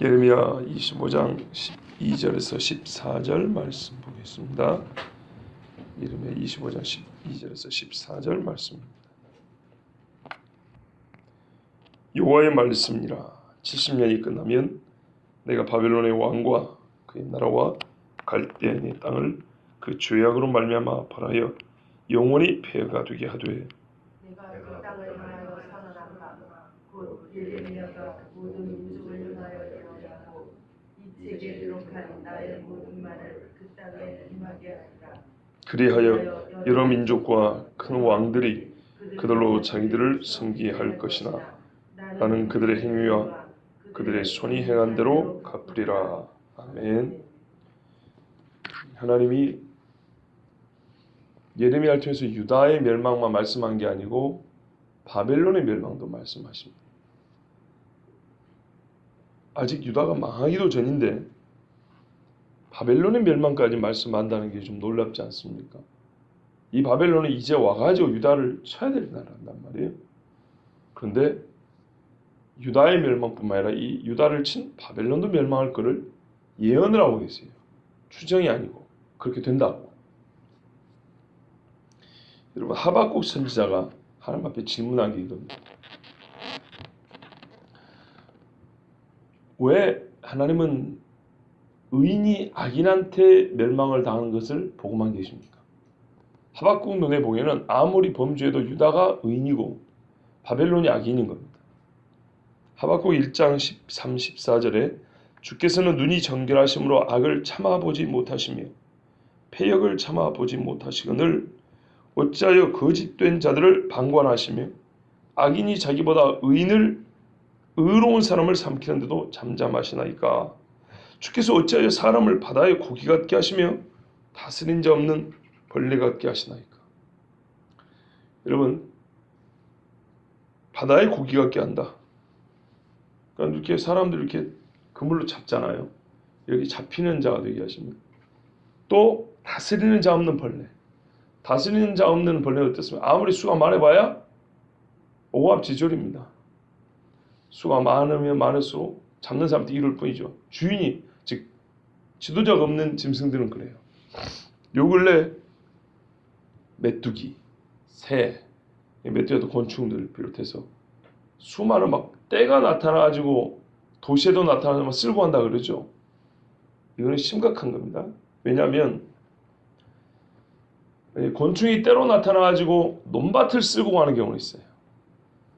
예레미야 25장 12절에서 14절 말씀 보겠습니다. 예레미야 25장 12절에서 14절 말씀입니다. 여호와의 말씀이라. 70년이 끝나면 내가 바벨론의 왕과 그의 나라와 갈대아인의 땅을 그 죄악으로 말미암아 벌하여 영원히 폐허가 되게 하되, 내가 그 땅을 향하여 선언한다. 곧 예레미야가 모든 민족을 향하여 예언하고 이 책에 기록한 나의 모든 말을 그 땅에 임하게 하리라. 그리하여 여러 민족과 큰 왕들이 그들로 자기들을 섬기할 것이나 나는 그들의 행위와 그들의 손이 행한 대로 갚으리라. 아멘. 하나님이 예레미야를 통해서 유다의 멸망만 말씀한 게 아니고 바벨론의 멸망도 말씀하십니다. 아직 유다가 망하기도 전인데 바벨론의 멸망까지 말씀한다는 게 좀 놀랍지 않습니까? 이 바벨론이 이제 와가지고 유다를 쳐야 될 나라란 말이에요. 그런데 유다의 멸망뿐만 아니라 이 유다를 친 바벨론도 멸망할 것을 예언을 하고 계세요. 추정이 아니고 그렇게 된다고. 여러분, 하박국 선지자가 하나님 앞에 질문한 게 이겁니다. 왜 하나님은 의인이 악인한테 멸망을 당하는 것을 보고만 계십니까? 하박국 눈에 보기에는 아무리 범죄해도 유다가 의인이고 바벨론이 악인인 겁니다. 하박국 1장 13, 14절에 주께서는 눈이 정결하심으로 악을 참아보지 못하시며 패역을 참아보지 못하시거늘 어찌하여 거짓된 자들을 방관하시며 악인이 자기보다 의로운 사람을 삼키는데도 잠잠하시나이까. 주께서 어찌하여 사람을 바다의 고기 같게 하시며 다스린 자 없는 벌레 같게 하시나이까. 여러분, 바다의 고기 같게 한다. 그러니까 이렇게 사람들 이렇게 그물로 잡잖아요. 여기 잡히는 자가 되게 하십니다. 또 다스리는 자 없는 벌레. 다스리는 자 없는 벌레는 어떻습니까? 아무리 수가 많아봐야 오합지졸입니다. 수가 많으면 많을수록 잡는 사람한테 이룰 뿐이죠. 주인이, 즉 지도자가 없는 짐승들은 그래요. 요 근래 메뚜기, 새, 메뚜기도 곤충들을 비롯해서 수많은 막 때가 나타나가지고 도시에도 나타나면 쓸고 한다 그러죠. 이거는 심각한 겁니다. 왜냐하면 곤충이 때로 나타나가지고 논밭을 쓸고 가는 경우가 있어요.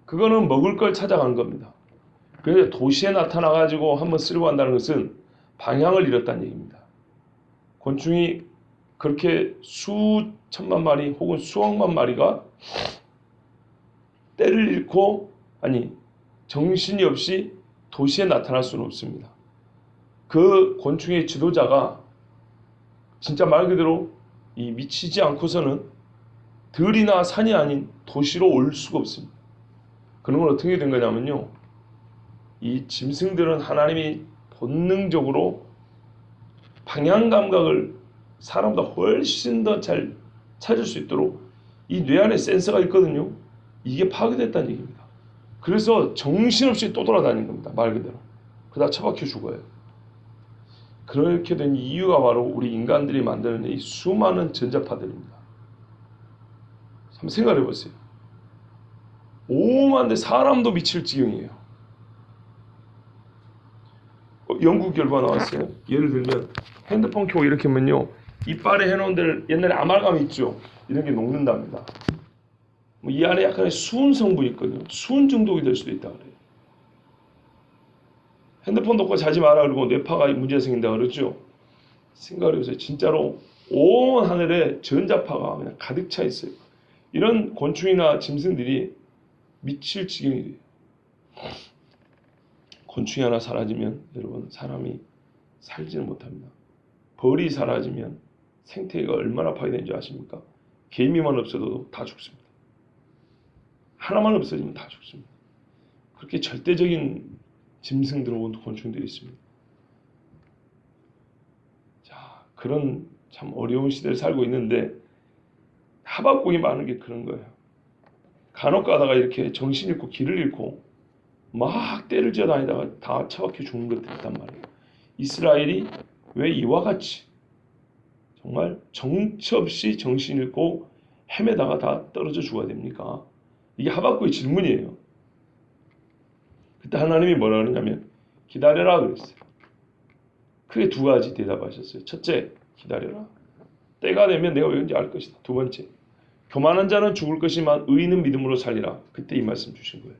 그거는 먹을 걸 찾아간 겁니다. 그런데 도시에 나타나가지고 한번 쓸고 간다는 것은 방향을 잃었다는 얘기입니다. 곤충이 그렇게 수천만 마리 혹은 수억만 마리가 때를 잃고 정신이 없이 도시에 나타날 수는 없습니다. 그 곤충의 지도자가 진짜 말 그대로 이 미치지 않고서는 들이나 산이 아닌 도시로 올 수가 없습니다. 그런 건 어떻게 된 거냐면요. 이 짐승들은 하나님이 본능적으로 방향 감각을 사람보다 훨씬 더 잘 찾을 수 있도록 이 뇌 안에 센서가 있거든요. 이게 파괴됐다는 얘기입니다. 그래서 정신없이 또 돌아다니는 겁니다. 말 그대로. 그러다 처박혀 죽어요. 그렇게 된 이유가 바로 우리 인간들이 만드는 이 수많은 전자파들입니다. 한번 생각해 보세요. 오만데 사람도 미칠 지경이에요. 연구 결과 나왔어요. 예를 들면 핸드폰 켜고 이렇게 하면요, 이빨에 해놓은 데를 옛날에 아말감 있죠. 이런 게 녹는답니다. 이 안에 약간의 수은 성분이 있거든요. 수은 중독이 될 수도 있다 그래요. 핸드폰 놓고 자지 마라 그러고 뇌파가 문제가 생긴다 그러죠. 생각을 해보세요. 진짜로 온 하늘에 전자파가 그냥 가득 차 있어요. 이런 곤충이나 짐승들이 미칠 지경이 돼요. 곤충이 하나 사라지면 여러분 사람이 살지는 못합니다. 벌이 사라지면 생태계가 얼마나 파괴되는지 아십니까? 개미만 없어도 다 죽습니다. 하나만 없어지면 다 죽습니다. 그렇게 절대적인 짐승들하고 곤충들이 있습니다. 자, 그런 참 어려운 시대를 살고 있는데 하박국이 많은 게 그런 거예요. 간혹 가다가 이렇게 정신 잃고 길을 잃고 막 때를 지어 다니다가 다 처박혀 죽는 것들이 있단 말이에요. 이스라엘이 왜 이와 같이 정말 정처 없이 정신 잃고 헤매다가 다 떨어져 죽어야 됩니까? 이게 하박국의 질문이에요. 그때 하나님이 뭐라 그러냐면 기다려라 그랬어요. 크게 두 가지 대답하셨어요. 첫째, 기다려라. 때가 되면 내가 왠지 알 것이다. 두 번째, 교만한 자는 죽을 것이지만 의인은 믿음으로 살리라. 그때 이 말씀 주신 거예요.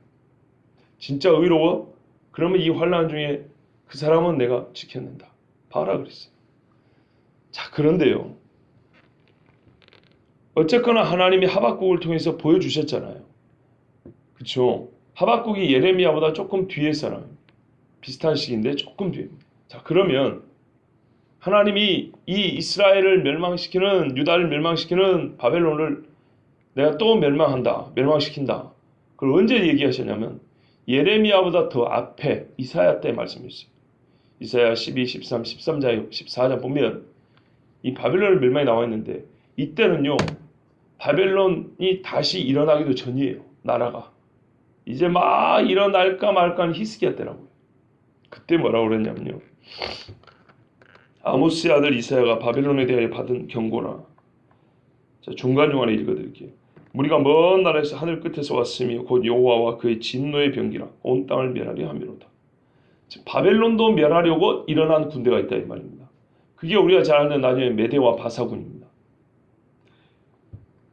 진짜 의로워? 그러면 이 환난 중에 그 사람은 내가 지켜낸다. 봐라 그랬어요. 자, 그런데요. 어쨌거나 하나님이 하박국을 통해서 보여주셨잖아요. 그렇죠? 하박국이 예레미야보다 조금 뒤에 사람. 비슷한 시기인데 조금 뒤입니다. 자, 그러면 하나님이 이 이스라엘을 멸망시키는, 유다를 멸망시키는 바벨론을 내가 또 멸망한다, 멸망시킨다. 그걸 언제 얘기하셨냐면 예레미야보다 더 앞에 이사야 때 말씀이었어요. 이사야 12, 13, 13장, 14장 보면 이 바벨론의 멸망이 나와 있는데 이때는요 바벨론이 다시 일어나기도 전이에요. 나라가 이제 막 일어날까 말까 하는 히스기야 때라고요. 그때 뭐라고 그랬냐면요, 아모스의 아들 이사야가 바벨론에 대하여 받은 경고라. 자, 중간중간에 읽어드릴게요. 우리가 먼 나라에서 하늘 끝에서 왔으며 곧 여호와와 그의 진노의 병기라 온 땅을 멸하려 함이로다. 바벨론도 멸하려고 일어난 군대가 있다 이 말입니다. 그게 우리가 잘 아는 나중에 메대와 바사군입니다.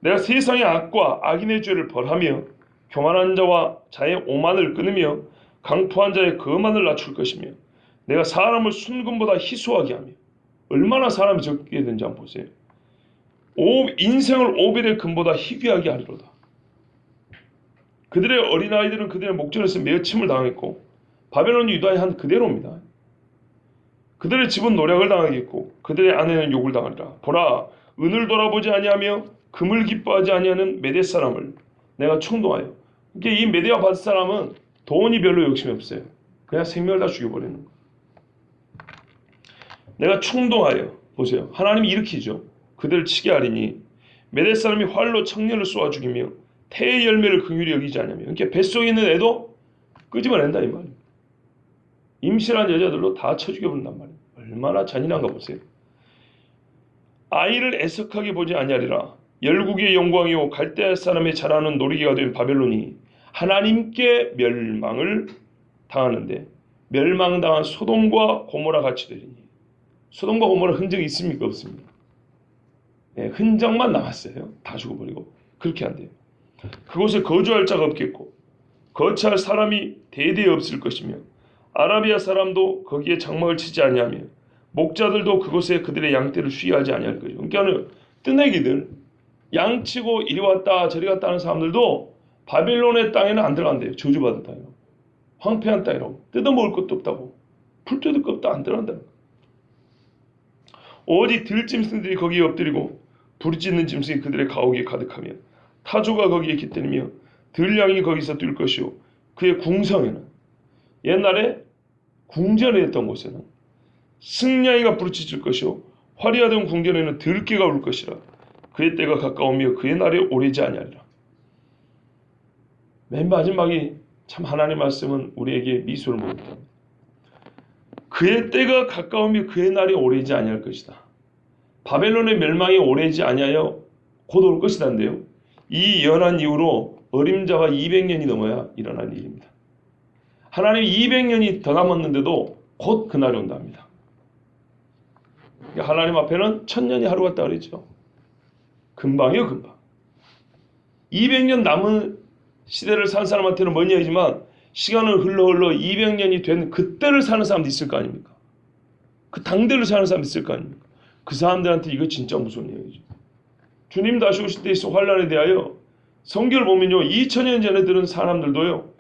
내가 세상의 악과 악인의 죄를 벌하며 교만한 자와 자의 오만을 끊으며 강포한 자의 거만을 낮출 것이며 내가 사람을 순금보다 희소하게 하며, 얼마나 사람이 적게 되는지 한번 보세요. 인생을 오벨의 금보다 희귀하게 하리로다. 그들의 어린아이들은 그들의 목전에서 매어침을 당했고 바벨론이 유다의 한 그대로입니다. 그들의 집은 노략을 당하겠고 그들의 아내는 욕을 당하리라. 보라, 은을 돌아보지 아니하며 금을 기뻐하지 아니하는 메대 사람을 내가 충동하여. 그러니까 이 메대와 바스 사람은 돈이 별로 욕심이 없어요. 그냥 생명을 다 죽여버리는 거예요. 내가 충동하여, 보세요, 하나님이 일으키죠. 그들을 치게 하리니 메대 사람이 활로 청년을 쏘아 죽이며 태의 열매를 긍휼히 여기지 않으며. 그러니까 뱃속에 있는 애도 끄집어낸다 이 말이에요. 임신한 여자들도 다 쳐 죽여버린단 말이에요. 얼마나 잔인한가 보세요. 아이를 애석하게 보지 아니하리라. 열국의 영광이요 갈대아 사람의 자라는 놀이개가 된 바벨론이 하나님께 멸망을 당하는데 멸망당한 소돔과 고모라 같이 되리니. 소돔과 고모라 흔적이 있습니까? 없습니다. 네, 흔적만 남았어요. 다 죽어버리고. 그렇게 한대요. 그곳에 거주할 자가 없겠고 거처할 사람이 대대에 없을 것이며 아라비아 사람도 거기에 장막을 치지 아니하며 목자들도 그곳에 그들의 양떼를 쉬하지 아니할 것이고. 그러니까 뜨내기들 양치고 이리 왔다 저리 갔다 하는 사람들도 바벨론의 땅에는 안 들어간대요. 저주받은 땅이라고. 황폐한 땅이라고. 뜯어먹을 것도 없다고. 풀 뜯을 것도 안 들어간다는 거예요. 오직 들짐승들이 거기에 엎드리고 부르짖는 짐승이 그들의 가옥에 가득하며 타조가 거기에 깃들이며 들량이 거기서 뛸 것이요 그의 궁성에는, 옛날에 궁전에 있던 곳에는 승냥이가 부르짖을 것이요 화려하던 궁전에는 들깨가 울 것이라. 그의 때가 가까우며 그의 날이 오래지 아니하리라. 맨 마지막이 참 하나님의 말씀은 우리에게 미소를 모읍니다. 그의 때가 가까우며 그의 날이 오래지 아니할 것이다. 바벨론의 멸망이 오래지 아니하여 곧 올 것이란데요. 이 연한 이후로 어림자가 200년이 넘어야 일어난 일입니다. 하나님이 200년이 더 남았는데도 곧 그날이 온답니다. 하나님 앞에는 1000년이 하루 같다 그랬죠. 금방이요, 금방. 200년 남은 시대를 산 사람한테는 먼 얘기지만 시간을 흘러 200년이 된 그때를 사는 사람도 있을 거 아닙니까? 그 당대를 사는 사람도 있을 거 아닙니까? 그 사람들한테 이거 진짜 무서운 얘기죠. 주님 다시 오실 때 있어 환란에 대하여 성경을 보면요, 2000년 전에 들은 사람들도요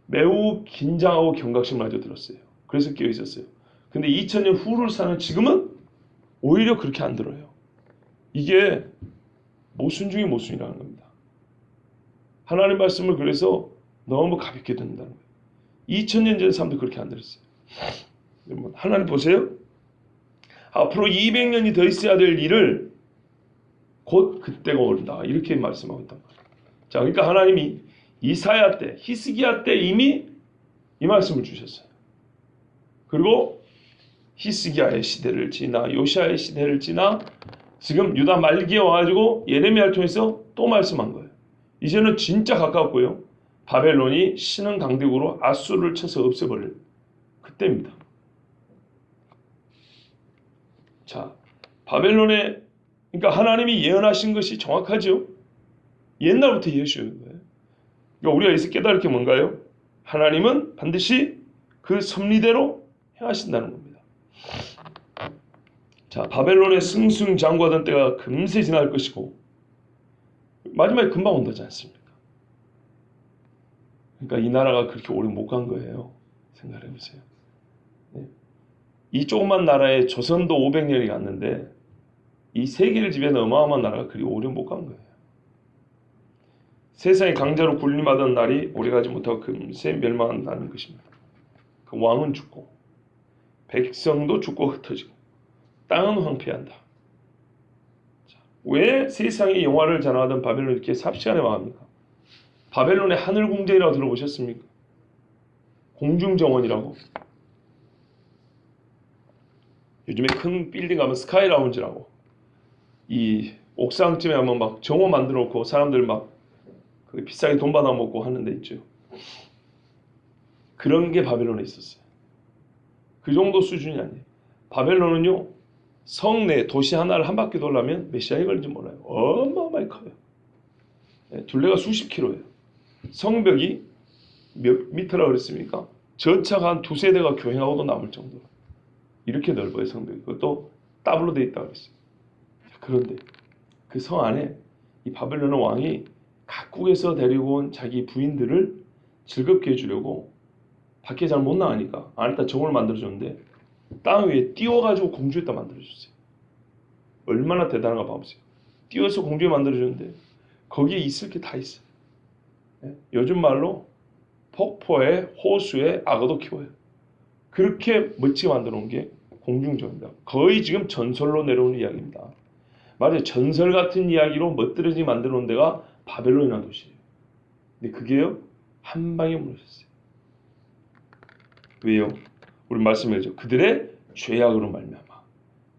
매우 긴장하고 경각심을 가지고 들었어요. 그래서 깨어 있었어요. 근데 2000년 후를 사는 지금은 오히려 그렇게 안 들어요. 이게 모순 중에 모순이라는 겁니다. 하나님 말씀을 그래서 너무 가볍게 듣는다는 거예요. 2000년 전에 사람들 그렇게 안 들었어요. 하나님 보세요. 앞으로 200년이 더 있어야 될 일을 곧 그때가 온다. 이렇게 말씀하고 있단 말이에요. 자, 그러니까 하나님이 이사야 때, 히스기야 때 이미 이 말씀을 주셨어요. 그리고 히스기야의 시대를 지나 요시아의 시대를 지나 지금 유다 말기에 와가지고 예레미야를 통해서 또 말씀한 거예요. 이제는 진짜 가깝고요. 바벨론이 신흥 강대국으로 아수르를 쳐서 없애버릴 그때입니다. 자, 바벨론에 그러니까 하나님이 예언하신 것이 정확하죠. 옛날부터 예언하신 거예요. 그러니까 우리가 여기서 깨달을 게 뭔가요? 하나님은 반드시 그 섭리대로 행하신다는 겁니다. 자, 바벨론의 승승장구하던 때가 금세 지날 것이고 마지막에 금방 온다지 않습니까? 그러니까 이 나라가 그렇게 오래 못 간 거예요. 생각해 보세요. 네. 이 조그만 나라에 조선도 500년이 갔는데 이 세계를 지배하는 어마어마한 나라가 그리 오래 못 간 거예요. 세상이 강자로 군림하던 날이 오래가지 못하고 금세 멸망한다는 것입니다. 그 왕은 죽고 백성도 죽고 흩어지고 땅은 황폐한다. 자, 왜 세상의 영화를 자랑하던 바벨론이 이렇게 삽시간에 망합니까? 바벨론의 하늘궁전이라고 들어보셨습니까? 공중정원이라고. 요즘에 큰 빌딩 가면 스카이라운지라고 이 옥상쯤에 하면 막 정원 만들어 놓고 사람들 막 비싸게 돈 받아 먹고 하는 데 있죠. 그런 게 바벨론에 있었어요. 그 정도 수준이 아니에요. 바벨론은요, 성내 도시 하나를 한 바퀴 돌려면 몇 시간이 걸리는지 몰라요. 어마어마하게 커요. 네, 둘레가 수십 킬로예요. 성벽이 몇 미터라고 그랬습니까? 전차가 한 두세 대가 교행하고도 남을 정도로 이렇게 넓어요. 성벽이. 그것도 더블로 되어 있다고 그랬어요. 그런데 그 성 안에 이 바벨론 왕이 각국에서 데리고 온 자기 부인들을 즐겁게 해주려고 밖에 잘 못 나가니까 안에다 정원을 만들어줬는데 땅 위에 띄워가지고 공주에다 만들어줬어요. 얼마나 대단한가 봐보세요. 띄워서 공주에 만들어줬는데 거기에 있을 게 다 있어요. 네? 요즘 말로 폭포에 호수에 악어도 키워요. 그렇게 멋지게 만들어 놓은 게 공중정원입니다. 거의 지금 전설로 내려오는 이야기입니다. 말이죠. 전설 같은 이야기로 멋들어지게 만들어 놓은 데가 바벨론이라는 도시예요. 근데 그게요, 한 방에 무너졌어요. 왜요? 우리 말씀해야죠. 그들의 죄악으로 말미암아.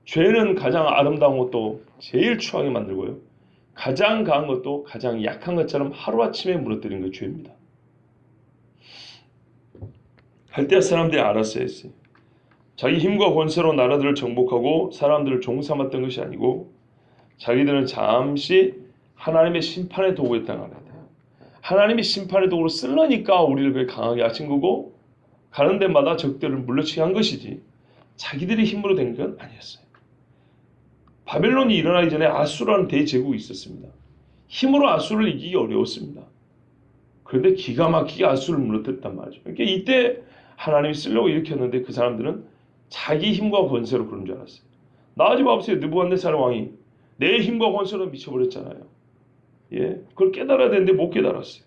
죄는 가장 아름다운 것도 제일 추하게 만들고요. 가장 강한 것도 가장 약한 것처럼 하루아침에 무너뜨린 게 죄입니다. 갈대아 사람들이 알았어야 했어요. 자기 힘과 권세로 나라들을 정복하고 사람들을 종삼았던 것이 아니고 자기들은 잠시 하나님의 심판의 도구였다는 걸 알아야 돼요. 하나님이 심판의 도구로 쓰려니까 우리를 그렇게 강하게 하신 거고 가는 데마다 적들을 물리치게 한 것이지 자기들의 힘으로 된 건 아니었어요. 바벨론이 일어나기 전에 아수르라는 대제국이 있었습니다. 힘으로 아수르를 이기기 어려웠습니다. 그런데 기가 막히게 아수르를 무너뜨렸단 말이죠. 그러니까 이때 하나님이 쓰려고 일으켰는데 그 사람들은 자기 힘과 권세로 그런 줄 알았어요. 나아지 봐보세요. 느부갓네살 왕이 내 힘과 권세로 미쳐버렸잖아요. 예, 그걸 깨달아야 되는데 못 깨달았어요.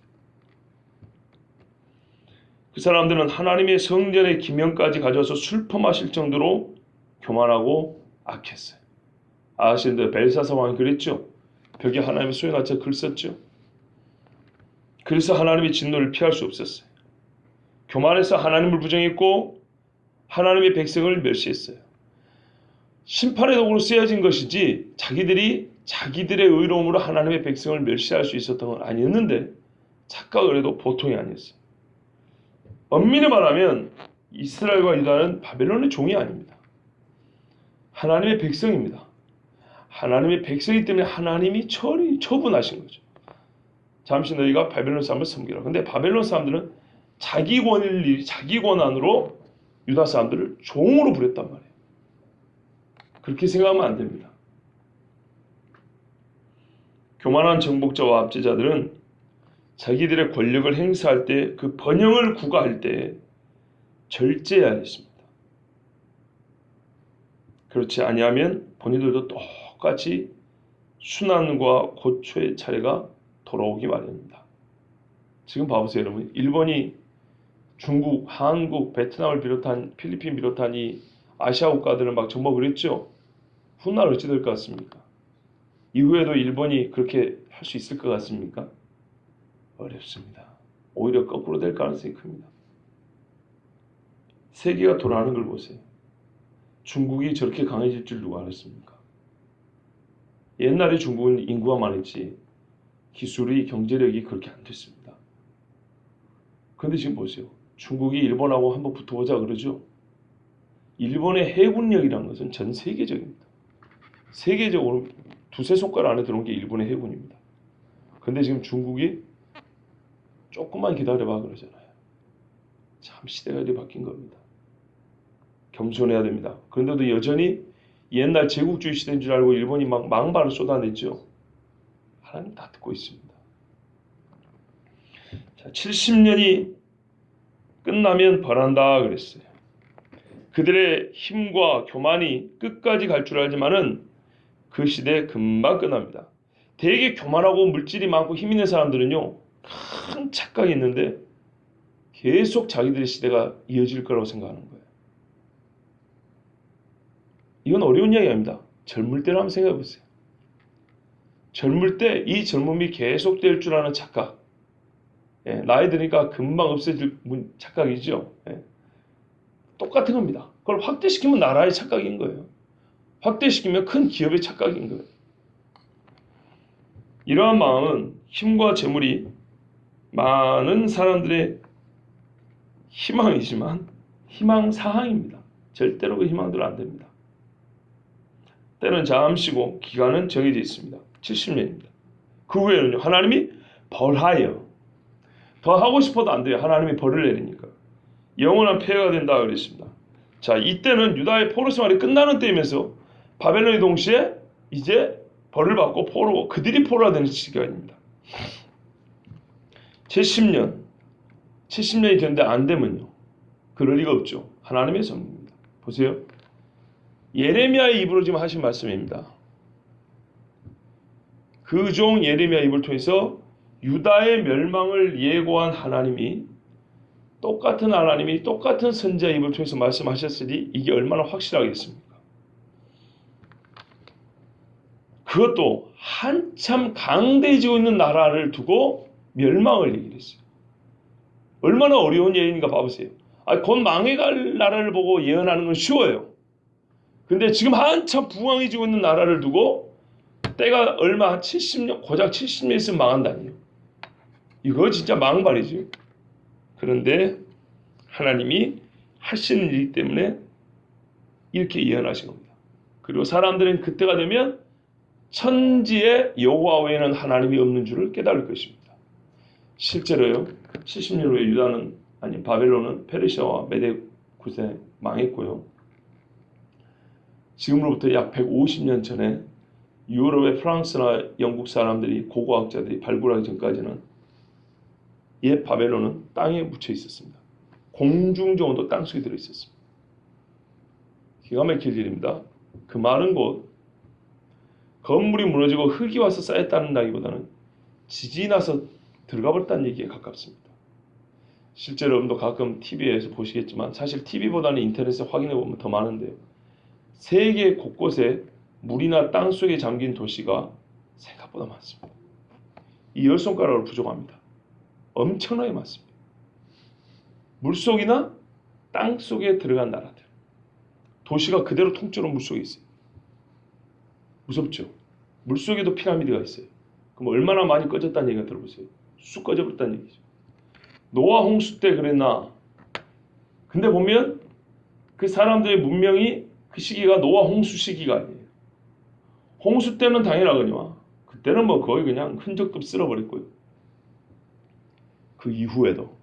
그 사람들은 하나님의 성전의 기명까지 가져와서 술퍼 마실 정도로 교만하고 악했어요. 아시는데 벨사사 왕이 그랬죠. 벽에 하나님의 소에 갇혀 글 썼죠. 그래서 하나님의 진노를 피할 수 없었어요. 교만해서 하나님을 부정했고 하나님의 백성을 멸시했어요. 심판의 도구로 쓰여진 것이지 자기들의 의로움으로 하나님의 백성을 멸시할 수 있었던 건 아니었는데 착각을 해도 보통이 아니었어요. 엄밀히 말하면 이스라엘과 유다는 바벨론의 종이 아닙니다. 하나님의 백성입니다. 하나님의 백성이기 때문에 하나님이 처분하신 거죠. 잠시 너희가 바벨론 사람을 섬기라. 근데 바벨론 사람들은 자기 권리, 자기 권한으로 유다 사람들을 종으로 부렸단 말이에요. 그렇게 생각하면 안 됩니다. 교만한 정복자와 압제자들은 자기들의 권력을 행사할 때 그 번영을 구가할 때 절제해야 했습니다. 그렇지 아니하면 본인들도 똑같이 순환과 고초의 차례가 돌아오기 마련입니다. 지금 봐보세요, 여러분. 일본이 중국, 한국, 베트남을 비롯한 필리핀 비롯한 이 아시아 국가들을 막 정복을 했죠. 훗날 어찌 될 것 같습니까? 이후에도 일본이 그렇게 할 수 있을 것 같습니까? 어렵습니다. 오히려 거꾸로 될 가능성이 큽니다. 세계가 돌아가는 걸 보세요. 중국이 저렇게 강해질 줄 누가 알았습니까? 옛날에 중국은 인구가 많았지 기술이 경제력이 그렇게 안 됐습니다. 그런데 지금 보세요. 중국이 일본하고 한번 붙어보자 그러죠. 일본의 해군력이라는 것은 전 세계적입니다. 세계적으로 두세 손가락 안에 들어온 게 일본의 해군입니다. 그런데 지금 중국이 조금만 기다려봐 그러잖아요. 참 시대가 이렇게 바뀐 겁니다. 겸손해야 됩니다. 그런데도 여전히 옛날 제국주의 시대인 줄 알고 일본이 막 망발을 쏟아냈죠. 하나님 다 듣고 있습니다. 자, 70년이 끝나면 벌한다 그랬어요. 그들의 힘과 교만이 끝까지 갈 줄 알지만은 그 시대 금방 끝납니다. 되게 교만하고 물질이 많고 힘 있는 사람들은요, 큰 착각이 있는데 계속 자기들의 시대가 이어질 거라고 생각하는 거예요. 이건 어려운 이야기 아닙니다. 젊을 때를 한번 생각해 보세요. 젊을 때 이 젊음이 계속될 줄 아는 착각. 나이 드니까 금방 없어질 착각이죠. 똑같은 겁니다. 그걸 확대시키면 나라의 착각인 거예요. 확대시키면 큰 기업의 착각인 거예요. 이러한 마음은 힘과 재물이 많은 사람들의 희망이지만 희망사항입니다. 절대로 그 희망대로 안 됩니다. 때는 잠시고 기간은 정해져 있습니다. 70년입니다. 그 후에는요, 하나님이 벌하여 더 하고 싶어도 안 돼요. 하나님이 벌을 내리니까. 영원한 폐해가 된다 그랬습니다. 자, 이때는 유다의 포로 생활이 끝나는 때이면서 바벨론이 동시에 이제 벌을 받고 그들이 포로가 되는 시간입니다. 70년이 됐는데 안 되면요. 그럴 리가 없죠. 하나님의 섭리입니다. 보세요. 예레미야의 입으로 지금 하신 말씀입니다. 그 종 예레미야 입을 통해서 유다의 멸망을 예고한 하나님이 똑같은 선지자 입을 통해서 말씀하셨으니 이게 얼마나 확실하겠습니까? 그것도 한참 강대해지고 있는 나라를 두고 멸망을 얘기했어요. 얼마나 어려운 예언인가 봐보세요. 곧 망해갈 나라를 보고 예언하는 건 쉬워요. 근데 지금 한참 부강해지고 있는 나라를 두고 때가 얼마 한 70년, 고작 70년 있으면 망한다니요. 이거 진짜 망발이죠. 그런데 하나님이 하시는 일이기 때문에 이렇게 예언하신 겁니다. 그리고 사람들은 그때가 되면 천지에 여호와 외에는 하나님이 없는 줄을 깨달을 것입니다. 실제로요. 70년 후에 바벨론은 페르시아와 메데 구세 망했고요. 지금으로부터 약 150년 전에 유럽의 프랑스나 영국 사람들이 고고학자들이 발굴하기 전까지는 옛 바벨론은 땅에 묻혀 있었습니다. 공중 정도 땅속에 들어 있었습니다. 기가 막힐 일입니다. 그 많은 곳 건물이 무너지고 흙이 와서 쌓였다는다기보다는 지진이 나서 들어가 버렸다는 얘기에 가깝습니다. 실제로 여러분도 가끔 TV에서 보시겠지만 사실 TV보다는 인터넷에 확인해 보면 더 많은데요. 세계 곳곳에 물이나 땅 속에 잠긴 도시가 생각보다 많습니다. 이 10손가락으로 부족합니다. 엄청나게 많습니다. 물속이나 땅 속에 들어간 나라들. 도시가 그대로 통째로 물속에 있어요. 무섭죠? 물속에도 피라미드가 있어요. 그럼 얼마나 많이 꺼졌다는 얘기가 들어보세요. 쑥 꺼져버렸다는 얘기죠. 노아 홍수 때 그랬나? 근데 보면 그 사람들의 문명이 그 시기가 노아 홍수 시기가 아니에요. 홍수 때는 당연하거니와 그때는 뭐 거의 그냥 흔적도 쓸어버렸고요. 그 이후에도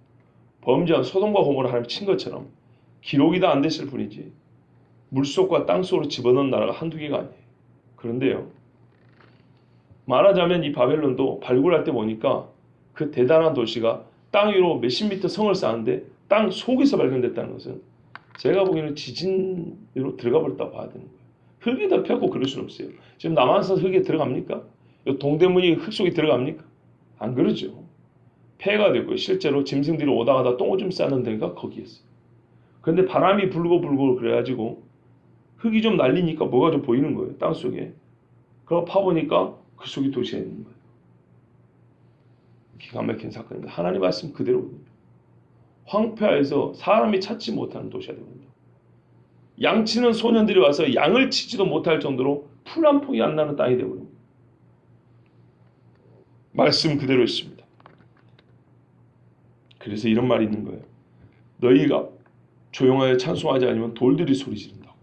범죄한 소돔과 고모라 하나님 친 것처럼 기록이 다 안 됐을 뿐이지 물속과 땅속으로 집어넣은 나라가 한두 개가 아니에요. 그런데요. 말하자면 이 바벨론도 발굴할 때 보니까 그 대단한 도시가 땅 위로 몇십 미터 성을 쌓았는데 땅 속에서 발견됐다는 것은 제가 보기에는 지진으로 들어가 버렸다고 봐야 되는 거예요. 흙이 덮였고 그럴 수는 없어요. 지금 남한산 흙에 들어갑니까? 동대문이 흙 속에 들어갑니까? 안 그러죠. 폐해가 됐고요. 실제로 짐승들이 오다가다 똥오줌 싸는 데가 거기였어요. 그런데 바람이 불고 그래가지고 흙이 좀 날리니까 뭐가 좀 보이는 거예요. 땅속에. 그거 파보니까 그 속에 도시가 있는 거예요. 기가 막힌 사건입니다. 하나님 말씀 그대로입니다. 황폐하여서 사람이 찾지 못하는 도시가 되거든요. 양치는 소년들이 와서 양을 치지도 못할 정도로 풀 한 폭이 안 나는 땅이 되거든요. 말씀 그대로 있습니다. 그래서 이런 말이 있는 거예요. 너희가 조용하여 찬송하지 않으면 돌들이 소리 지른다고.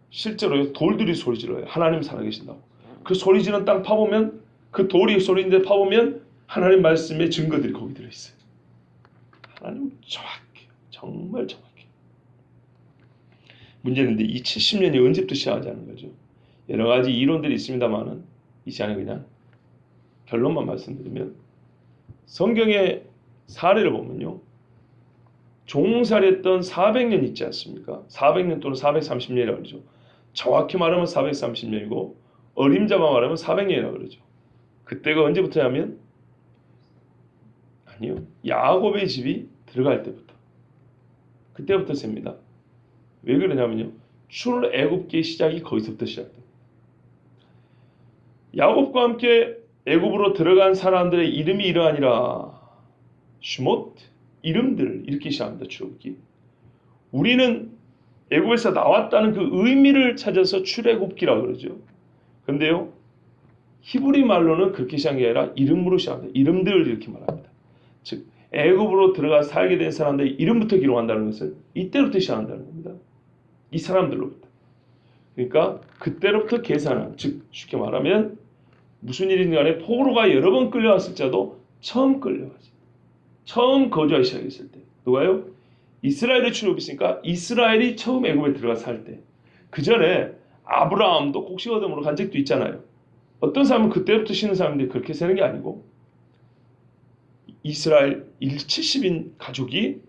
실제로 돌들이 소리 질러요. 하나님 살아계신다고. 그 소리 지르는 땅 파보면, 그 돌이 소리인데 파보면 하나님 말씀의 증거들이 거기 들어있어요. 하나님 정확해요. 정말 정확해요. 문제는 이 70년이 언제부터 시작하자는 거죠. 여러 가지 이론들이 있습니다만은 이 시간에 그냥 결론만 말씀드리면, 성경의 사례를 보면요, 종살이했던 400년 있지 않습니까? 400년 또는 430년이라고 그러죠. 정확히 말하면 430년이고 어림잡아 말하면 400년이라고 그러죠. 그때가 언제부터냐면, 아니요, 야곱의 집이 들어갈 때부터, 그때부터 셉니다. 왜 그러냐면요, 출애굽기의 시작이 거기서부터 시작됩니다. 야곱과 함께 애굽으로 들어간 사람들의 이름이 이러하니라. 슈못, 이름들을 이렇게 시작합니다. 출애굽기. 우리는 애굽에서 나왔다는 그 의미를 찾아서 출애굽기라고 그러죠. 근데요, 히브리 말로는 그렇게 시작한 게 아니라 이름으로 시작합니다. 이름들 이렇게 말합니다. 즉 애굽으로 들어가 살게 된 사람들의 이름부터 기록한다는 것은 이때부터 시작한다는 겁니다. 이 사람들로부터. 그러니까 그때로부터 계산한, 즉 쉽게 말하면 무슨 일이든 간에 포로가 여러 번 끌려왔을 자도 처음 끌려왔어요. 처음 거주하기 시작했을 때. 누가요? 이스라엘의 출애굽이니까 이스라엘이 처음 애굽에 들어가 살 때. 그 전에 아브라함도 곡식어둠으로 간 적도 있잖아요. 어떤 사람은 그때부터 쉬는 사람인데 그렇게 세는 게 아니고, 이스라엘 70인 가족이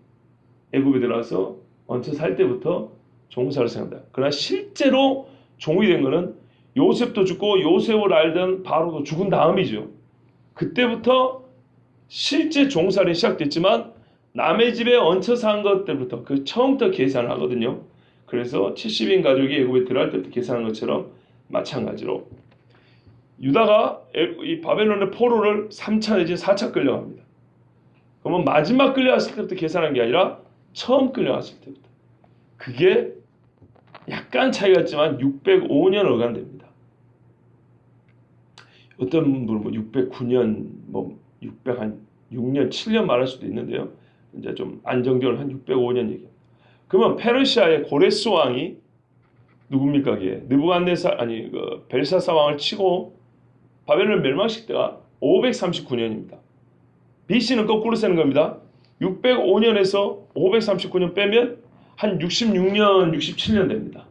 애굽에 들어와서 얹혀 살 때부터 종살을 생각합니다. 그러나 실제로 종이 된 것은 요셉도 죽고 요셉을 알던 바로도 죽은 다음이죠. 그때부터 실제 종살이 시작됐지만 남의 집에 얹혀 산 것들부터, 그 처음부터 계산을 하거든요. 그래서 70인 가족이 애굽에 들어갈 때부터 계산한 것처럼 마찬가지로 유다가 이 바벨론의 포로를 3차 내지 4차 끌려갑니다. 그러면 마지막 끌려갔을 때부터 계산한 게 아니라 처음 끌려갔을 때부터. 그게 약간 차이가 있지만 605년 어간됩니다. 어떤 분은 609년, 606년, 7년 말할 수도 있는데요. 이제 좀 안정적으로 한 605년 얘기합니다. 그러면 페르시아의 고레스 왕이 누굽니까? 벨사사 왕을 치고 바벨론을 멸망시킬 때가 539년입니다. BC는 거꾸로 세는 겁니다. 605년에서 539년 빼면 한 66년, 67년 됩니다.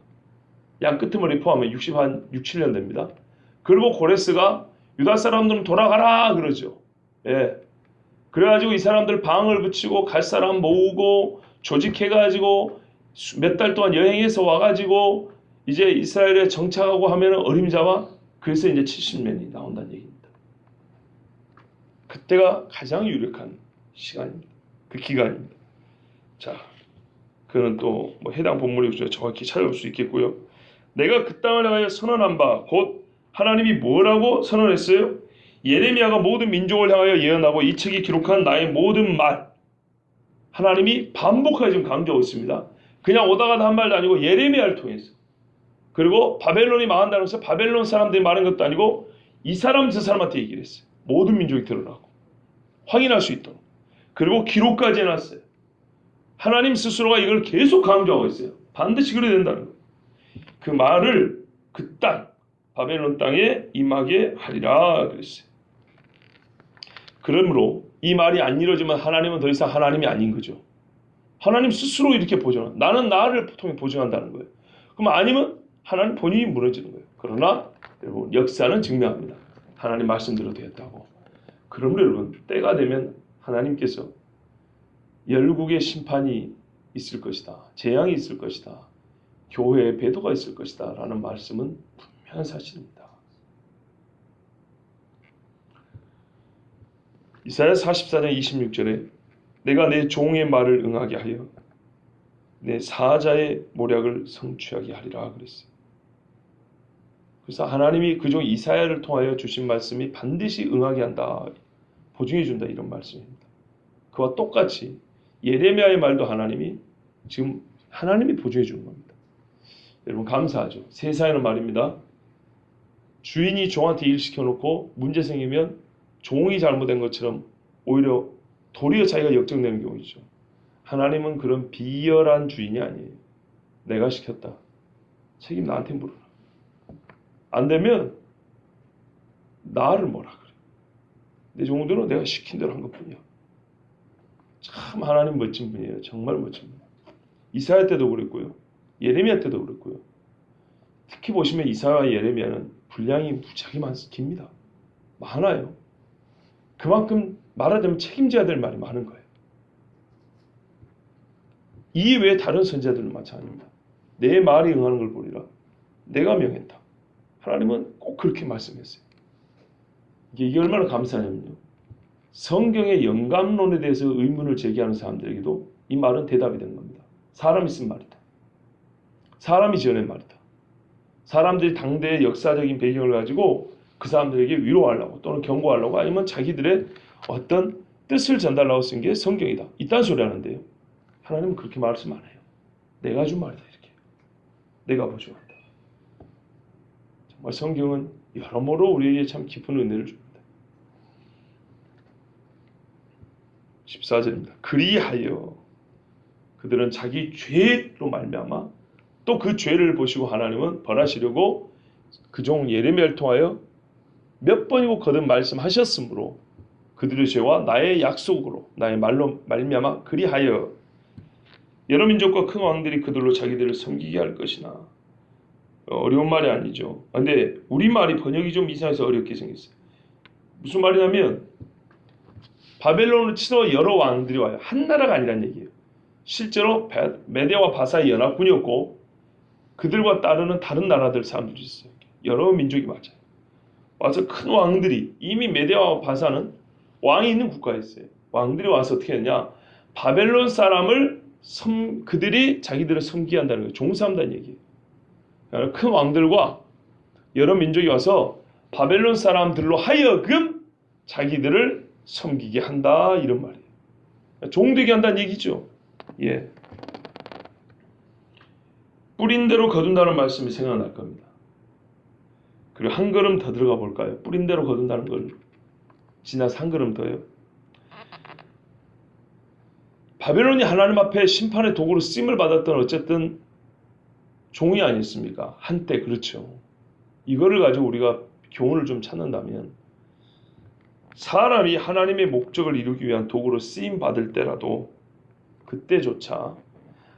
양 끄트머리 포함해 6, 7년 됩니다. 그리고 고레스가 유다 사람들은 돌아가라 그러죠. 예. 그래가지고 이 사람들 방을 붙이고 갈 사람 모으고 조직해가지고 몇 달 동안 여행해서 와가지고 이제 이스라엘에 정착하고 하면은 어림잡아. 그래서 이제 70년이 나온다는 얘기입니다. 그때가 가장 유력한 시간입니다. 그 기간입니다. 자, 그는 또 해당 본문을 정확히 찾아볼 수 있겠고요. 내가 그 땅을 향하여 선언한 바, 곧 하나님이 뭐라고 선언했어요? 예레미야가 모든 민족을 향하여 예언하고 이 책이 기록한 나의 모든 말, 하나님이 반복하게 지금 강조하고 있습니다. 그냥 오다가다 한 말도 아니고 예레미야를 통해서. 그리고 바벨론이 망한다는 것은 바벨론 사람들이 말한 것도 아니고 이 사람 저 사람한테 얘기를 했어요. 모든 민족이 드러나고 확인할 수 있도록. 그리고 기록까지 해놨어요. 하나님 스스로가 이걸 계속 강조하고 있어요. 반드시 그래야 된다는 거예요. 그 말을 그 땅, 바벨론 땅에 임하게 하리라 그랬어요. 그러므로 이 말이 안 이루어지면 하나님은 더 이상 하나님이 아닌 거죠. 하나님 스스로 이렇게 보증한다. 나는 나를 통해 보증한다는 거예요. 그럼 아니면 하나님 본인이 무너지는 거예요. 그러나 여러분 역사는 증명합니다. 하나님 말씀대로 되었다고. 그러므로 여러분 때가 되면 하나님께서 열국의 심판이 있을 것이다. 재앙이 있을 것이다. 교회의 배도가 있을 것이다. 라는 말씀은 분명한 사실입니다. 이사야 44장 26절에 내가 내 종의 말을 응하게 하여 내 사자의 모략을 성취하게 하리라 그랬어요. 그래서 하나님이 그 종 이사야를 통하여 주신 말씀이 반드시 응하게 한다. 보증해 준다. 이런 말씀입니다. 그와 똑같이 예레미야의 말도 하나님이 지금 하나님이 보조해 주는 겁니다. 여러분 감사하죠. 세상에는 말입니다. 주인이 종한테 일 시켜놓고 문제 생기면 종이 잘못된 것처럼 오히려 도리어 자기가 역정되는 경우이죠. 하나님은 그런 비열한 주인이 아니에요. 내가 시켰다. 책임 나한테 물어라. 안 되면 나를 뭐라 그래. 내 종들은 내가 시킨 대로 한 것뿐이야. 참 하나님 멋진 분이에요. 정말 멋진 분. 이사야 때도 그랬고요. 예레미야 때도 그랬고요. 특히 보시면 이사야와 예레미야는 분량이 무지하게 깁니다. 많아요. 그만큼 말하자면 책임져야 될 말이 많은 거예요. 이 외에 다른 선지자들은 마찬가지입니다. 내 말이 응하는 걸 보리라. 내가 명했다. 하나님은 꼭 그렇게 말씀했어요. 이게 얼마나 감사하냐면요. 성경의 영감론에 대해서 의문을 제기하는 사람들에게도 이 말은 대답이 되는 겁니다. 사람이 쓴 말이다. 사람이 지어낸 말이다. 사람들이 당대의 역사적인 배경을 가지고 그 사람들에게 위로하려고 또는 경고하려고 아니면 자기들의 어떤 뜻을 전달하려고 쓴 게 성경이다. 이딴 소리 하는데요. 하나님은 그렇게 말씀 안 해요. 내가 준 말이다. 이렇게. 내가 보증한다. 정말 성경은 여러모로 우리에게 참 깊은 은혜를 줍니다. 14절입니다. 그리하여 그들은 자기 죄로 말미암아 또 그 죄를 보시고 하나님은 벌하시려고 그 종 예레미야를 통하여 몇 번이고 거듭 말씀하셨으므로 그들의 죄와 나의 약속으로 나의 말로 말미암아 그리하여 여러 민족과 큰 왕들이 그들로 자기들을 섬기게 할 것이나 어려운 말이 아니죠. 근데 우리말이 번역이 좀 이상해서 어렵게 생겼어요. 무슨 말이냐면 바벨론을 치러 여러 왕들이 와요. 한 나라가 아니란 얘기예요. 실제로 메대와 바사의 연합군이었고 그들과 따르는 다른 나라들 사람들이 있어요. 여러 민족이 맞아요. 와서 큰 왕들이 이미 메대와 바사는 왕이 있는 국가였어요. 왕들이 와서 어떻게 했냐? 바벨론 사람을 그들이 자기들을 섬기게 한다는 거예요. 종사한다는 얘기예요. 그러니까 큰 왕들과 여러 민족이 와서 바벨론 사람들로 하여금 자기들을 섬기게 한다 이런 말이에요. 종되게 한다는 얘기죠. 예. 뿌린 대로 거둔다는 말씀이 생각날 겁니다. 그리고 한 걸음 더 들어가 볼까요? 뿌린 대로 거둔다는 걸 지나서 한 걸음 더요. 바벨론이 하나님 앞에 심판의 도구로 쓰임을 받았던 어쨌든 종이 아니었습니까? 한때 그렇죠. 이거를 가지고 우리가 교훈을 좀 찾는다면 사람이 하나님의 목적을 이루기 위한 도구로 쓰임 받을 때라도 그때조차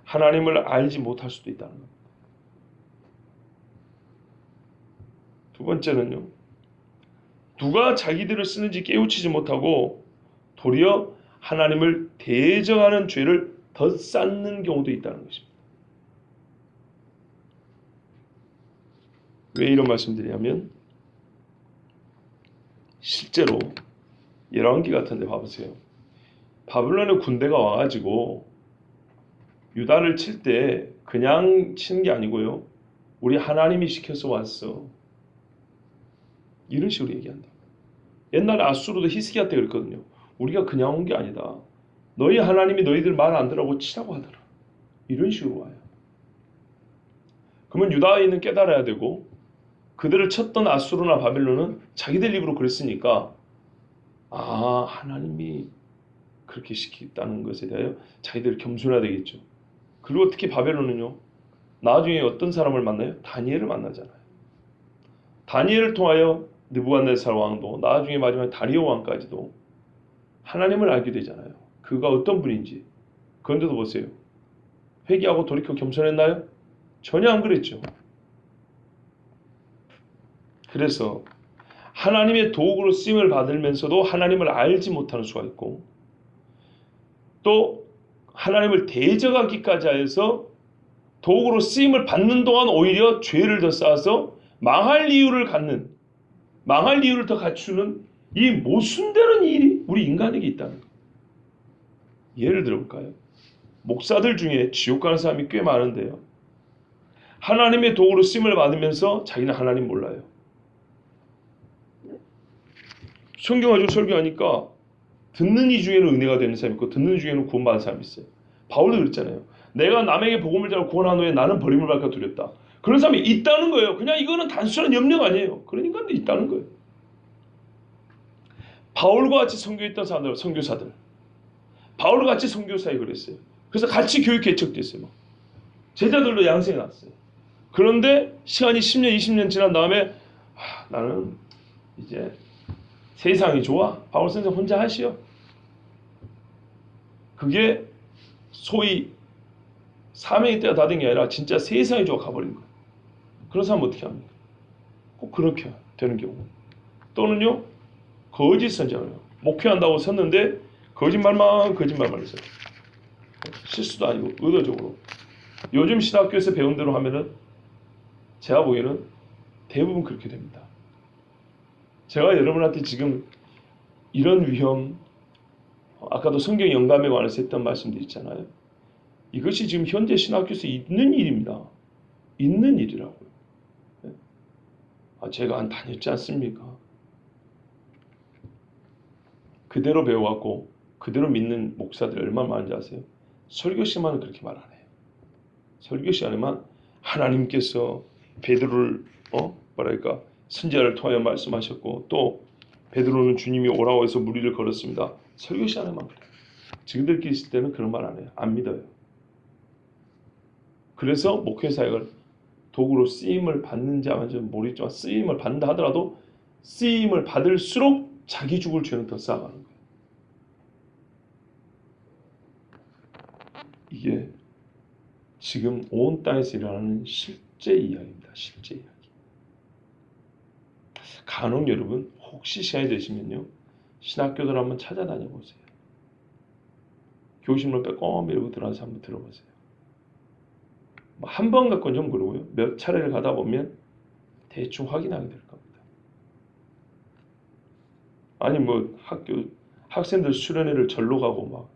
하나님을 알지 못할 수도 있다는 겁니다. 두 번째는요. 누가 자기들을 쓰는지 깨우치지 못하고 도리어 하나님을 대적하는 죄를 더 쌓는 경우도 있다는 것입니다. 왜 이런 말씀드리냐면 실제로 열왕기 같은 데 봐보세요. 바벨론의 군대가 와가지고 유다를 칠 때 그냥 치는 게 아니고요. 우리 하나님이 시켜서 왔어. 이런 식으로 얘기한다. 옛날에 아수르도 히스기야 때 그랬거든요. 우리가 그냥 온 게 아니다. 너희 하나님이 너희들 말 안 들으라고 치라고 하더라. 이런 식으로 와요. 그러면 유다인은 깨달아야 되고 그들을 쳤던 아수르나 바벨론은 자기들 입으로 그랬으니까 하나님이 그렇게 시켰다는 것에 대하여 자기들 겸손해야 되겠죠. 그리고 특히 바벨론은요. 나중에 어떤 사람을 만나요? 다니엘을 만나잖아요. 다니엘을 통하여 느부갓네살 왕도 나중에 마지막에 다리오 왕까지도 하나님을 알게 되잖아요. 그가 어떤 분인지. 그런데도 보세요. 회개하고 돌이켜 겸손했나요? 전혀 안 그랬죠. 그래서 하나님의 도구로 쓰임을 받으면서도 하나님을 알지 못하는 수가 있고 또 하나님을 대적하기까지 해서 도구로 쓰임을 받는 동안 오히려 죄를 더 쌓아서 망할 이유를 더 갖추는 이 모순되는 일이 우리 인간에게 있다는 거예요. 예를 들어볼까요? 목사들 중에 지옥 가는 사람이 꽤 많은데요. 하나님의 도구로 쓰임을 받으면서 자기는 하나님 몰라요. 성경 가지고 설교하니까 듣는 이 중에는 은혜가 되는 사람이 있고 듣는 이 중에는 구원받은 사람이 있어요. 바울도 그랬잖아요. 내가 남에게 복음을 전하고 구원한 후에 나는 버림을 받을까 두렵다. 그런 사람이 있다는 거예요. 그냥 이거는 단순한 염려가 아니에요. 그러니까 있다는 거예요. 바울과 같이 선교했던 사람들, 선교사들. 바울과 같이 선교사에 그랬어요. 그래서 같이 교육 개척됐어요. 제자들도 양생해 났어요. 그런데 시간이 10년, 20년 지난 다음에 나는 이제 세상이 좋아. 바울 선생 혼자 하시오. 그게 소위 사명의 때가 다 된 게 아니라 진짜 세상이 좋아 가버린 거예요. 그런 사람 어떻게 합니까? 꼭 그렇게 되는 경우. 또는요, 거짓 선장을 목회한다고 섰는데 거짓말만 했어요. 실수도 아니고 의도적으로. 요즘 신학교에서 배운 대로 하면은 제가 보기에는 대부분 그렇게 됩니다. 제가 여러분한테 지금 이런 위험, 아까도 성경 영감에 관해서 했던 말씀도 있잖아요. 이것이 지금 현재 신학교에서 있는 일입니다. 있는 일이라고요. 제가 안 다녔지 않습니까? 그대로 배워갖고 그대로 믿는 목사들이 얼마나 많은지 아세요? 설교 시간은 그렇게 말 안 해요. 설교 시간에만 하나님께서 베드로를 선지자를 통하여 말씀하셨고 또 베드로는 주님이 오라고 해서 무리를 걸었습니다. 설교 시간에만 그래요. 지그들끼리 있을 때는 그런 말 안 해요. 안 믿어요. 그래서 목회 사역을 도구로 쓰임을 받는지 아닌지 모르겠지만 쓰임을 받는다 하더라도 쓰임을 받을수록 자기 죽을 죄는 더 쌓아가는 거예요. 이게 지금 온 땅에서 일어나는 실제 이야기입니다. 실제 이야기. 간혹 여러분 혹시 시간이 되시면요. 신학교들 한번 찾아다녀 보세요. 교심을 빼꼼 밀고 들어가서 한번 들어보세요. 한 번 갖고는 좀 그러고요. 몇 차례를 가다 보면 대충 확인하게 될 겁니다. 아니 학생들 수련회를 절로 가고 막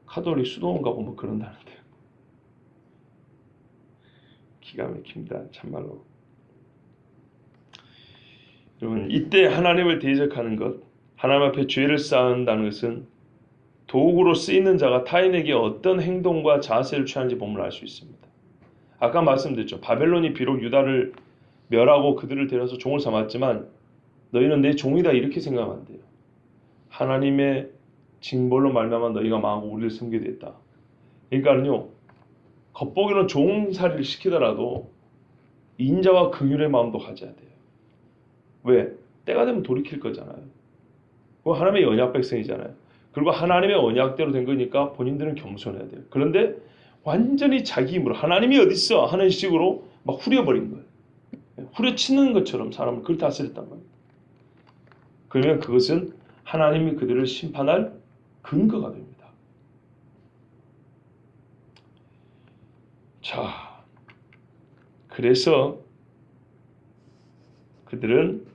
카톨릭 수도원 가고 뭐 그런다는데 기가 막힙니다. 참말로. 여러분 이때 하나님을 대적하는 것, 하나님 앞에 죄를 쌓는다는 것은 도구로 쓰이는 자가 타인에게 어떤 행동과 자세를 취하는지 보면 알 수 있습니다. 아까 말씀드렸죠. 바벨론이 비록 유다를 멸하고 그들을 데려서 종을 삼았지만 너희는 내 종이다 이렇게 생각하면 안 돼요. 하나님의 징벌로 말미암아 너희가 망하고 우리를 섬기게 됐다. 그러니까요. 겉보기는 종살이를 시키더라도 인자와 긍휼의 마음도 가져야 돼요. 왜? 때가 되면 돌이킬 거잖아요. 그거 하나님의 언약 백성이잖아요. 그리고 하나님의 언약대로 된 거니까 본인들은 겸손해야 돼요. 그런데 완전히 자기 힘으로 하나님이 어디 있어 하는 식으로 막 후려버린 거예요. 후려치는 것처럼 사람을 그렇게 다스렸단 말입니다. 그러면 그것은 하나님이 그들을 심판할 근거가 됩니다. 자, 그래서 그들은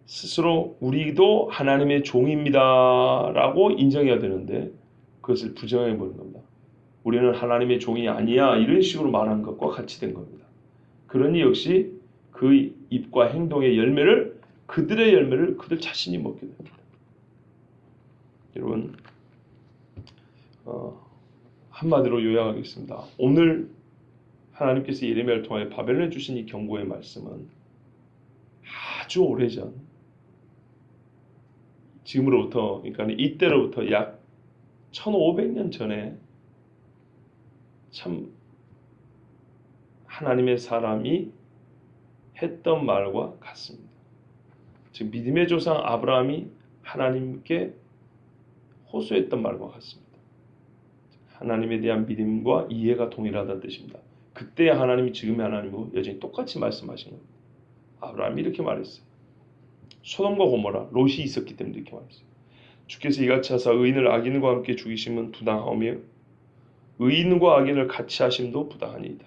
스스로 우리도 하나님의 종입니다 라고 인정해야 되는데 그것을 부정해버린 겁니다. 우리는 하나님의 종이 아니야 이런 식으로 말한 것과 같이 된 겁니다. 그러니 역시 그 입과 행동의 열매를 그들의 열매를 그들 자신이 먹게 됩니다. 여러분 한마디로 요약하겠습니다. 오늘 하나님께서 예레미야를 통하여 바벨론에 주신 이 경고의 말씀은 아주 오래전 지금으로부터 그러니까 이때로부터 약 1500년 전에 참 하나님의 사람이 했던 말과 같습니다. 즉 믿음의 조상 아브라함이 하나님께 호소했던 말과 같습니다. 하나님에 대한 믿음과 이해가 동일하다는 뜻입니다. 그때의 하나님이 지금의 하나님과 여전히 똑같이 말씀하신 겁니다. 아브라함이 이렇게 말했어요. 소돔과 고모라 롯이 있었기 때문에 이렇게 말했어요. 주께서 이같이 하사 의인을 악인과 함께 죽이심은 부당하며 의인과 악인을 같이 하심도 부당하니이다.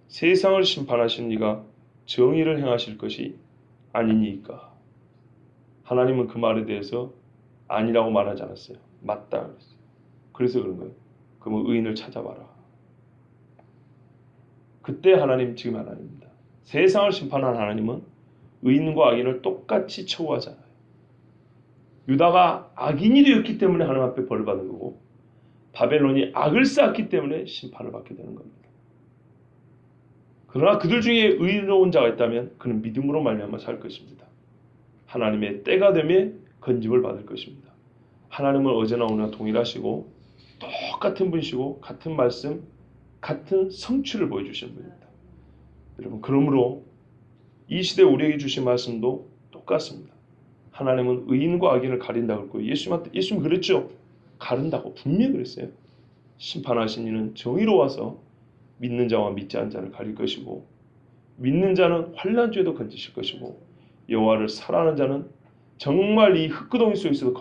세상을 심판하신 이가 정의를 행하실 것이 아니니까. 하나님은 그 말에 대해서 아니라고 말하지 않았어요. 맞다 그랬어요. 그래서 그런 거예요. 그러면 의인을 찾아봐라. 그때 하나님 지금 하나님입니다. 세상을 심판한 하나님은 의인과 악인을 똑같이 처우하잖아요. 유다가 악인이 되었기 때문에 하나님 앞에 벌을 받은 거고 바벨론이 악을 쌓았기 때문에 심판을 받게 되는 겁니다. 그러나 그들 중에 의로운 자가 있다면 그는 믿음으로 말미암아 살 것입니다. 하나님의 때가 되면 건집을 받을 것입니다. 하나님은 어제나 오늘나 동일하시고 똑같은 분이시고 같은 말씀, 같은 성취를 보여주시는 분입니다. 여러분, 그러므로 이 시대 우리에게 주신 말씀도 똑같습니다. 하나님은 의인과 악인을 가린다고 했고 예수님 그랬죠. 가른다고 분명히 그랬어요. 심판하신 이는 정의로워서 믿는 자와 믿지 않는 자를 가릴 것이고 믿는 자는 환난 중에도 건지실 것이고 여호와를 사랑하는 자는 정말 이 흙구덩이 속에서도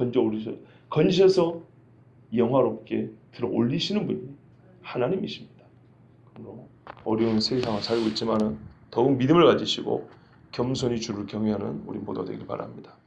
건지셔서 영화롭게 들어 올리시는 분이 하나님이십니다. 그러므로 어려운 세상을 살고 있지만은 더욱 믿음을 가지시고 겸손히 주를 경외하는 우리 모두가 되길 바랍니다.